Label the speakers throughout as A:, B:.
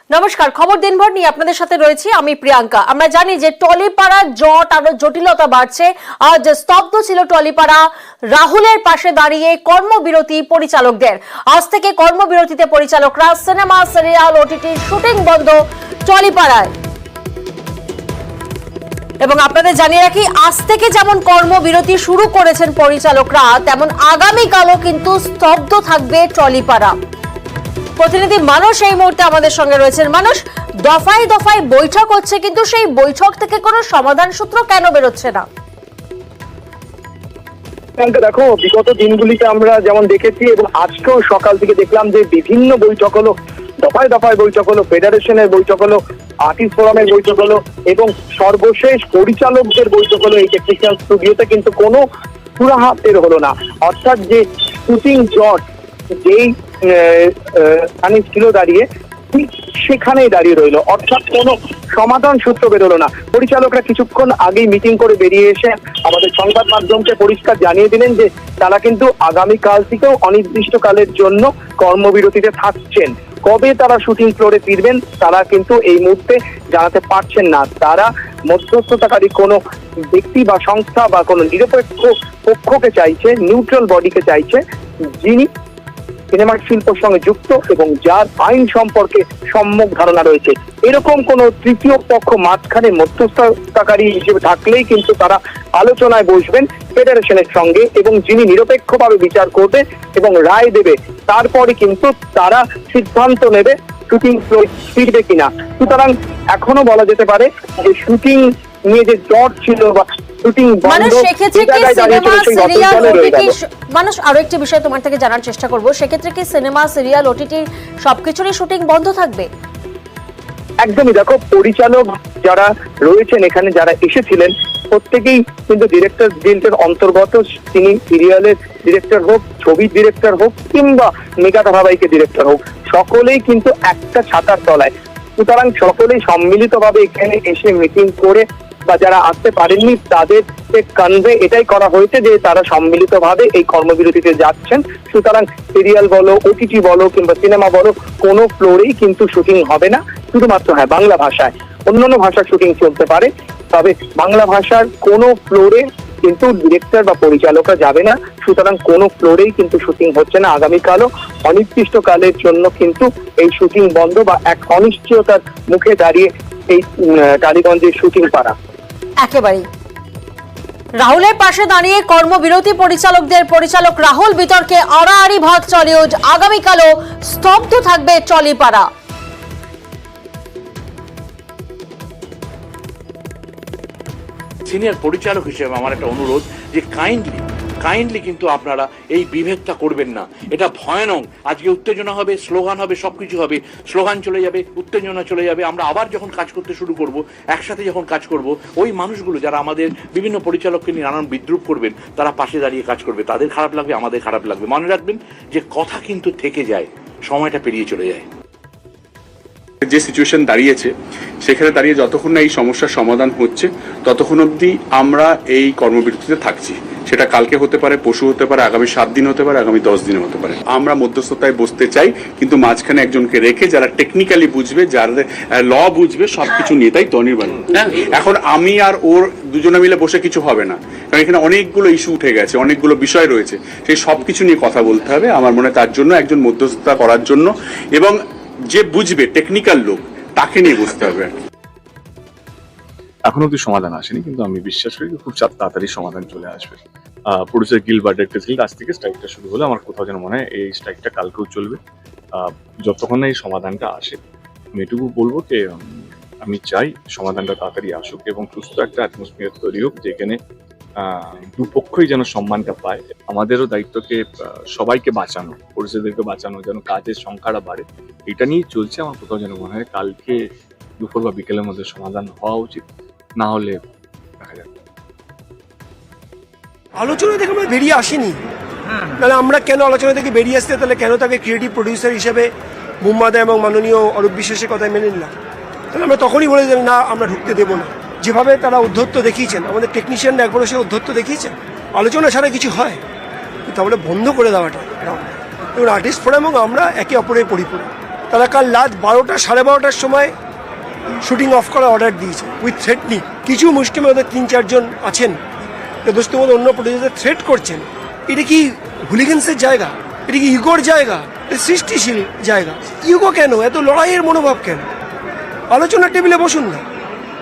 A: নমস্কার, খবর দিনভর নিয়ে আপনাদের সাথে রয়েছি আমি প্রিয়াঙ্কা। আমরা জানি যে টলিপাড়া জট আরো জটিলতা বাড়ছে। আজ স্তব্ধ ছিল টলিপাড়া। রাহুলের পাশে দাঁড়িয়ে কর্মবিরতি পরিচালকদের। আজ থেকে কর্মবিরতিতে পরিচালকরা। সিনেমা, সিরিয়াল, ওটিটির শুটিং বন্ধ টলিপাড়ায়। এবং আপনাদের জানিয়ে রাখি, আজ থেকে যেমন কর্মবিরতি শুরু করেছেন পরিচালকরা, তেমন আগামীকালও কিন্তু স্তব্ধ থাকবে টলিপাড়া। প্রতিনিধি মানুষ এই মুহূর্তে আমাদের সঙ্গে রয়েছেন। মানুষ, দফায় দফায় বৈঠক হচ্ছে, কিন্তু সেই বৈঠক থেকে কোনো সমাধান সূত্র কেন বেরোচ্ছে না?
B: দেখো, বিগত দিনগুলিতে আমরা যেমন দেখেছি এবং আজকেও সকাল থেকে দেখলাম যে বিভিন্ন বৈঠক হলো, দফায় দফায় বৈঠক হলো, ফেডারেশনের বৈঠক হলো, আর্টিস্ট ফোরামের বৈঠক হলো এবং সর্বশেষ পরিচালকদের বৈঠক হলো। এই টেকনিক্যাল স্টুডিওতে কিন্তু কোনো সুরাহা বের হলো না। অর্থাৎ যে শুটিং জট যেই ছিল দাঁড়িয়ে, সেখানেই দাঁড়িয়ে রইলো। অর্থাৎ কোনো সমাধান সূত্র বেরোলো না। পরিচালকরা কিছুক্ষণ আগেই মিটিং করে বেরিয়ে এসে আমাদের সংবাদ মাধ্যমকে পরিষ্কার জানিয়ে দিলেন যে তারা কিন্তু আগামীকাল থেকেও অনির্দিষ্টকালের জন্য কর্মবিরতিতে থাকছেন। কবে তারা শুটিং ফ্লোরে ফিরবেন তারা কিন্তু এই মুহূর্তে জানাতে পারছেন না। তারা মধ্যস্থতাকারী কোনো ব্যক্তি বা সংস্থা বা কোনো নিরপেক্ষ পক্ষকে চাইছে, নিউট্রাল বডিকে চাইছে, যিনি সিনেমার শিল্পের সঙ্গে যুক্ত এবং যার আইন সম্পর্কে সম্যক ধারণা রয়েছে। এরকম কোন তৃতীয় পক্ষ মাঝখানে মধ্যস্থতাকারী হিসেবে থাকলেই কিন্তু তারা আলোচনায় বসবেন ফেডারেশনের সঙ্গে এবং যিনি নিরপেক্ষভাবে বিচার করবে এবং রায় দেবে, তারপরে কিন্তু তারা সিদ্ধান্ত নেবে শুটিং ফিরবে কিনা। সুতরাং এখনো বলা যেতে পারে যে শুটিং নিয়ে যে জট ছিল বা
A: মানুষ, আরো একটি বিষয় তোমার থেকে জানার চেষ্টা করবো, সেক্ষেত্রে কি সিনেমা, সিরিয়াল, ওটিটি সবকিছুরই শুটিং বন্ধ থাকবে?
B: একদমই। দেখো, পরিচালক যারা রয়েছেন এখানে, যারা এসেছিলেন, প্রত্যেকেই কিন্তু ডিরেক্টর গিল্ডের অন্তর্গত। তিনি সিরিয়ালের ডিরেক্টর হোক, ছবির ডিরেক্টর হোক কিংবা মেগা ধারাবাহিকের ডিরেক্টর হোক, সকলেই কিন্তু একটা ছাতার তলায়। সুতরাং সকলেই সম্মিলিতভাবে এখানে এসে মিটিং করে বা যারা আসতে পারেননি তাদের কনভে এটাই করা হয়েছে যে তারা সম্মিলিতভাবে এই কর্মবিরতিতে যাচ্ছেন। সুতরাং সিরিয়াল বলো, ওটিটি বলো কিংবা সিনেমা বলো, কোনো ফ্লোরেই কিন্তু শুটিং হবে না। শুধুমাত্র বাংলা ভাষায়, অন্যান্য ভাষার শুটিং চলতে পারে, তবে বাংলা ভাষার কোনো ফ্লোরে কিন্তু ডিরেক্টর বা পরিচালকরা যাবে না। সুতরাং কোনো ফ্লোরেই কিন্তু শুটিং হচ্ছে না। আগামীকালও অনির্দিষ্টকালের জন্য কিন্তু এই শুটিং বন্ধ বা এক অনিশ্চয়তার মুখে দাঁড়িয়ে এই টালিগঞ্জের শুটিং পাড়া।
A: একেবারেই রাহুলের পাশে দাঁড়িয়ে কর্মবিরতি পরিচালকদের। পরিচালক রাহুল বিতর্কে আড়াআড়ি ভাগ চলেও আগামীকালও স্তব্ধ থাকবে টলিপাড়া।
C: সিনিয়র পরিচালক হিসেবে আমার একটা অনুরোধ যে কাইন্ডলি কিন্তু আপনারা এই বিভেদটা করবেন না। এটা ভয়ানক। আজকে উত্তেজনা হবে, স্লোগান হবে, সবকিছু হবে, স্লোগান চলে যাবে, উত্তেজনা চলে যাবে। আমরা আবার যখন কাজ করতে শুরু করব, একসাথে যখন কাজ করব, ওই মানুষগুলো যারা আমাদের বিভিন্ন পরিচালককে নিয়ে নানান বিদ্রুপ করবেন, তারা পাশে দাঁড়িয়ে কাজ করবে। তাদের খারাপ লাগবে, আমাদের খারাপ লাগবে। মনে রাখবেন যে কথা কিন্তু থেকে যায়, সময়টা পেরিয়ে চলে যায়।
D: যে সিচুয়েশন দাঁড়িয়েছে সেখানে দাঁড়িয়ে যতক্ষণ না এই সমস্যার সমাধান হচ্ছে ততক্ষণ অবধি আমরা এই কর্মবিরতিতে থাকছি। সেটা কালকে হতে পারে, পরশু হতে পারে, আগামী 7 দিন হতে পারে, আগামী 10 দিনে হতে পারে। আমরা মধ্যস্থতায় বসতে চাই, কিন্তু মাঝখানে একজনকে রেখে যারা টেকনিক্যালি বুঝবে, যারা ল বুঝবে, সবকিছু নিয়ে। তাই তো অনির্বাণ, এখন আমি আর ওর দুজনে মিলে বসে কিছু হবে না, কারণ এখানে অনেকগুলো ইস্যু উঠে গেছে, অনেকগুলো বিষয় রয়েছে, সেই সবকিছু নিয়ে কথা বলতে হবে। আমার মনে হয় তার জন্য একজন মধ্যস্থতা করার জন্য এবং যে বুঝবে টেকনিক্যাল লোক, তাকে নিয়ে বুঝতে হবে।
E: এখনো অব্দি সমাধান আসেনি, কিন্তু আমি বিশ্বাস করি খুব তাড়াতাড়ি সমাধান চলে আসবে। প্রডিউসার গিল্ড বা ডিরেক্টর গিল্ড আজ থেকে স্ট্রাইকটা শুরু হলো। আমার কোথাও যেন মনে হয় এই স্ট্রাইকটা কালকেও চলবে, যতক্ষণ না এই সমাধানটা আসে। আমি এটুকু বলবো যে আমি চাই সমাধানটা তাড়াতাড়ি আসুক এবং সুস্থ একটা অ্যাটমসফিয়ার তৈরি হোক, যেখানে দুপক্ষই যেন সম্মানটা পায়। আমাদেরও দায়িত্বকে সবাইকে বাঁচানো, পরিষদেরকে বাঁচানো, যেন কাজের সংখ্যাটা বাড়ে, এটা নিয়েই চলছে। আমার কোথাও যেন মনে হয় কালকে দুপুর বা বিকেলের মধ্যে সমাধান হওয়া উচিত, না হলে দেখা যাবে।
F: আলোচনা থেকে আমরা বেরিয়ে আসিনি, তাহলে আমরা কেন আলোচনা থেকে বেরিয়ে আসতে, তাহলে কেন তাকে ক্রিয়েটিভ প্রডিউসার হিসেবে মুম্বাদা এবং মাননীয় অরূপ বিশ্বাসের কথায় মেনে নিলাম? তাহলে আমরা তখনই বলে দিলাম না, আমরা ঢুকতে দেবো না। যেভাবে তারা উদ্ধত্ত দেখিয়েছেন, আমাদের টেকনিশিয়ানরা একবারও সে উদ্ধত্ত দেখিয়েছেন, আলোচনা ছাড়া কিছু হয়, তাহলে বন্ধ করে দেওয়াটা। এবং আর্টিস্ট ফোরাম এবং আমরা একে অপরের পরিপূরক। তারা কাল রাত 12টা 12:30টার সময় শুটিং অফ করার অর্ডার দিয়েছে উইথ থ্রেটনিং। কিছু মুষ্টিমেয় ওদের 3-4 জন আছেন দোস্তের মধ্যে অন্য প্রডিউসার থ্রেট করছেন। এটা কি হুলিগেন্সের জায়গা? এটা কি ইগোর জায়গা? এটা সৃষ্টিশীল জায়গা। ইগো কেন? এত লড়াইয়ের মনোভাব কেন? আলোচনার টেবিলে বসুন না,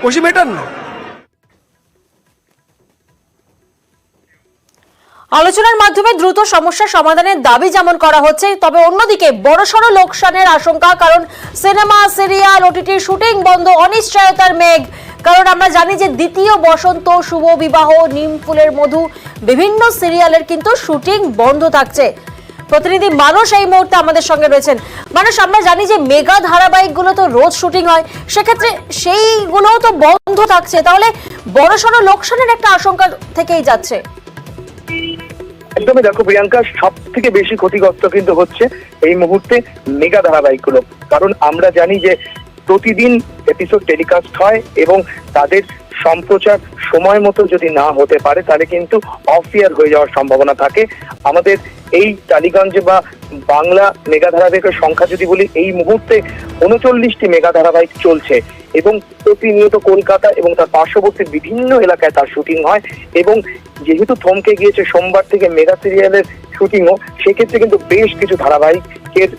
F: বসে মেটান না।
A: আলোচনার মাধ্যমে দ্রুত সমস্যা সমাধানের দাবি যেমন করা হচ্ছে, তবে অন্যদিকে বড়সড় লোকসানের আশঙ্কা। কারণ সিনেমা, সিরিয়াল, ওটিটি শুটিং বন্ধ, অনিশ্চয়তার মেঘ। কারণ আমরা জানি যে দ্বিতীয় বসন্ত, শুভ বিবাহ, নিম ফুলের মধু, বিভিন্ন সিরিয়ালের কিন্তু শুটিং বন্ধ থাকছে। প্রতিনিধি মানুষ এই মুহূর্তে আমাদের সঙ্গে রয়েছেন। মানুষ, আমরা জানি যে মেগা ধারাবাহিকগুলো তো রোজ শুটিং হয়, সেক্ষেত্রে সেইগুলোও তো বন্ধ থাকছে, তাহলে বড়সড় লোকসানের একটা আশঙ্কা থেকেই যাচ্ছে।
B: একদমই, দেখো প্রিয়াঙ্কা, সব থেকে বেশি ক্ষতিগ্রস্ত কিন্তু হচ্ছে এই মুহূর্তে মেগা ধারাবাহিকগুলো। কারণ আমরা জানি যে প্রতিদিন এপিসোড টেলিকাস্ট হয় এবং তাদের সম্প্রচার সময় মতো যদি না হতে পারে তাহলে কিন্তু অফ ইয়ার হয়ে যাওয়ার সম্ভাবনা থাকে। আমাদের এই টালিগঞ্জে বা বাংলা মেগা ধারাবাহিকের সংখ্যা যদি বলি, এই মুহূর্তে 39টি মেগা ধারাবাহিক চলছে এবং প্রতিনিয়ত কলকাতা এবং তার পার্শ্ববর্তী বিভিন্ন এলাকায় তার শুটিং হয়। এবং যেহেতু থমকে গিয়েছে সোমবার থেকে মেগা সিরিয়ালের শুটিংও, সেক্ষেত্রে কিন্তু বেশ কিছু ধারাবাহিকের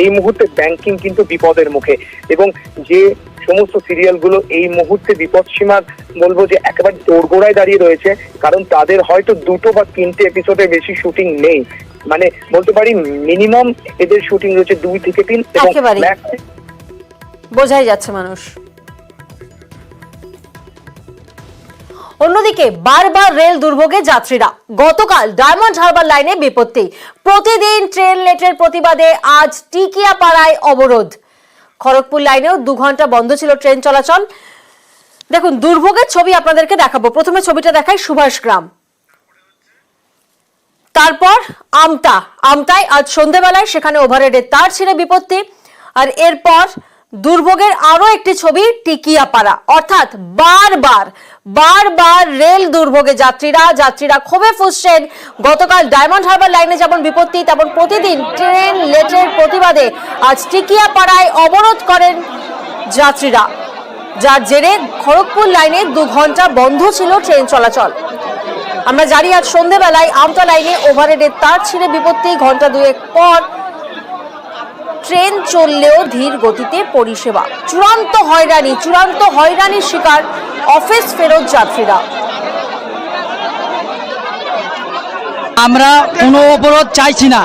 B: এই মুহূর্তে ব্যাংকিং কিন্তু বিপদের মুখে। এবং যে সমস্ত সিরিয়ালগুলো এই মুহূর্তে বিপদ সীমার বলবো যে একেবারে দোরগোড়ায় দাঁড়িয়ে রয়েছে, কারণ তাদের হয়তো 2 বা 3টে এপিসোডের বেশি শুটিং নেই। মানে বলতে পারি মিনিমাম এদের শুটিং রয়েছে 2 থেকে 3 এবং
A: বোঝাই যাচ্ছে মানুষ। অন্যদিকে বারবার রেল দুর্ভোগে যাত্রীরা। গতকাল ডায়মন্ড হারবার লাইনে বিপত্তি। প্রতিদিন ট্রেন লেটের প্রতিবাদে আজ টিকিয়াপাড়ায় অবরোধ। খড়গপুর লাইনেও 2 ঘন্টা বন্ধ ছিল ট্রেন চলাচল। দেখুন, দুর্ভোগের ছবি আপনাদেরকে দেখাবো। প্রথমে ছবিটা দেখাই সুভাষ গ্রাম, তারপর আমতায় আজ সন্ধ্যেবেলায় সেখানে ওভারহেডের তার ছিঁড়ে বিপত্তি। আর এরপর দুর্ভোগের আরো একটি ছবি টিকিয়াপাড়া। অর্থাৎ বারবার রেল দুর্ভোগে যাত্রীরা ক্ষোভে ফুঁসছেন। গতকাল ডায়মন্ড হারবার লাইনে যেমন বিপত্তি, তেমন প্রতিদিন ট্রেন লেটের প্রতিবাদে আজ টিকিয়াপাড়ায় অবরোধ করেন যাত্রীরা, যার জেরে খড়গপুর লাইনে 2 ঘন্টা বন্ধ ছিল ট্রেন চলাচল। আমরা জানি আজ সন্ধ্যেবেলায় আমতা লাইনে ওভারহেডের তার ছিঁড়ে বিপত্তি। ঘন্টা 2 পর ট্রেন চললেও ধীর গতিতে পরিষেবা। চূড়ান্ত হয়রানির শিকার অফিস ফেরত যাত্রীরা।
G: আমরা কোনো অবরোধ চাইছি না,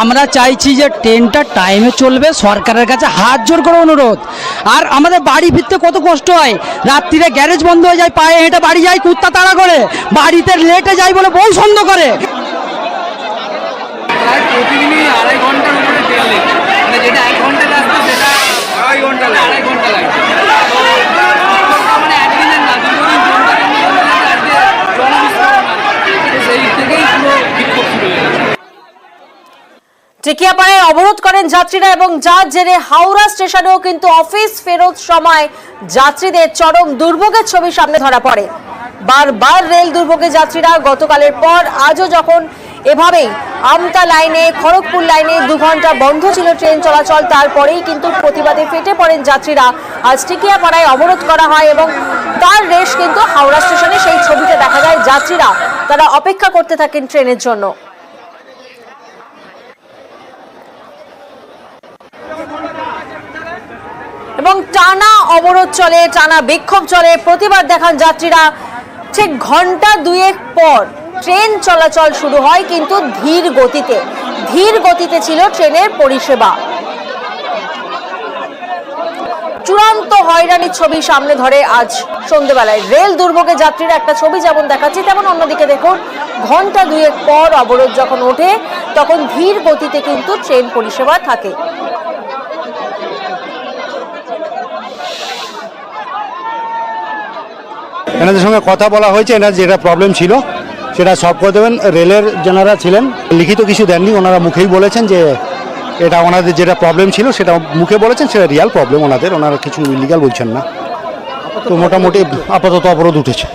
G: আমরা চাইছি যে ট্রেনটা টাইমে চলবে। সরকারের কাছে হাত জোর করে অনুরোধ। আর আমাদের বাড়ি ফিরতে কত কষ্ট হয়, রাত্রিরে গ্যারেজ বন্ধ হয়ে যায়, পায়ে হেঁটে বাড়ি যাই কুত্তা তাড়া করে, বাড়িতে লেটে যাই বলে বউ সন্দেহ করে।
H: প্রতিদিনই 2.5 ঘন্টার উপরে ট্রেন লেট, মানে যেটা 1 ঘন্টা লাগতো সেটা 2.5 ঘন্টা লাগে, 2.5 ঘন্টা লাগে। মানে একদিনের না, দুদিন সেই থেকেই পুরো বিক্ষোভ শুরু হয়ে গেছে।
A: টিকিয়াপাড়ায় অবরোধ করেন যাত্রীরা এবং যার জেরে হাওড়া স্টেশনেও কিন্তু অফিস ফেরত সময় যাত্রীদের চরম দুর্ভোগের ছবি সামনে ধরা পড়ে। বারবার রেল দুর্ভোগে যাত্রীরা। গতকালের পর আজও যখন এভাবেই আমতা লাইনে, খড়গপুর লাইনে 2 ঘন্টা বন্ধ ছিল ট্রেন চলাচল, তারপরেই কিন্তু প্রতিবাদে ফেটে পড়েন যাত্রীরা। আজ টিকিয়াপাড়ায় অবরোধ করা হয় এবং তার রেশ কিন্তু হাওড়া স্টেশনে সেই ছবিতে দেখা যায়। যাত্রীরা তারা অপেক্ষা করতে থাকেন ট্রেনের জন্য। এবং টানা অবরোধ চলে, টানা বিক্ষোভ চলে, প্রতিবাদ দেখান যাত্রীরা। ঠিক ঘন্টা 2 পর ট্রেন চলাচল শুরু হয়, কিন্তু ধীর গতিতে ছিল ট্রেনের পরিষেবা। চূড়ান্ত হয়রানির ছবি সামনে ধরে আজ সন্ধ্যেবেলায় রেল দুর্ভোগে যাত্রীরা। একটা ছবি যেমন দেখাচ্ছি, তেমন অন্যদিকে দেখুন ঘন্টা 2 পর অবরোধ যখন ওঠে তখন ধীর গতিতে কিন্তু ট্রেন পরিষেবা থাকে।
I: এনাদের সঙ্গে কথা বলা হয়েছে, এনার যেটা প্রবলেম ছিল সেটা সলভ করে দেবেন। রেলের যারা ছিলেন লিখিত কিছু দেননি, ওনারা মুখেই বলেছেন যে এটা ওনাদের যেটা প্রবলেম ছিল সেটা মুখে বলেছেন, সেটা রিয়াল প্রবলেম ওনারা কিছু ইলিগাল বলছেন না। তো মোটামুটি আপাতত অবরোধ উঠেছে।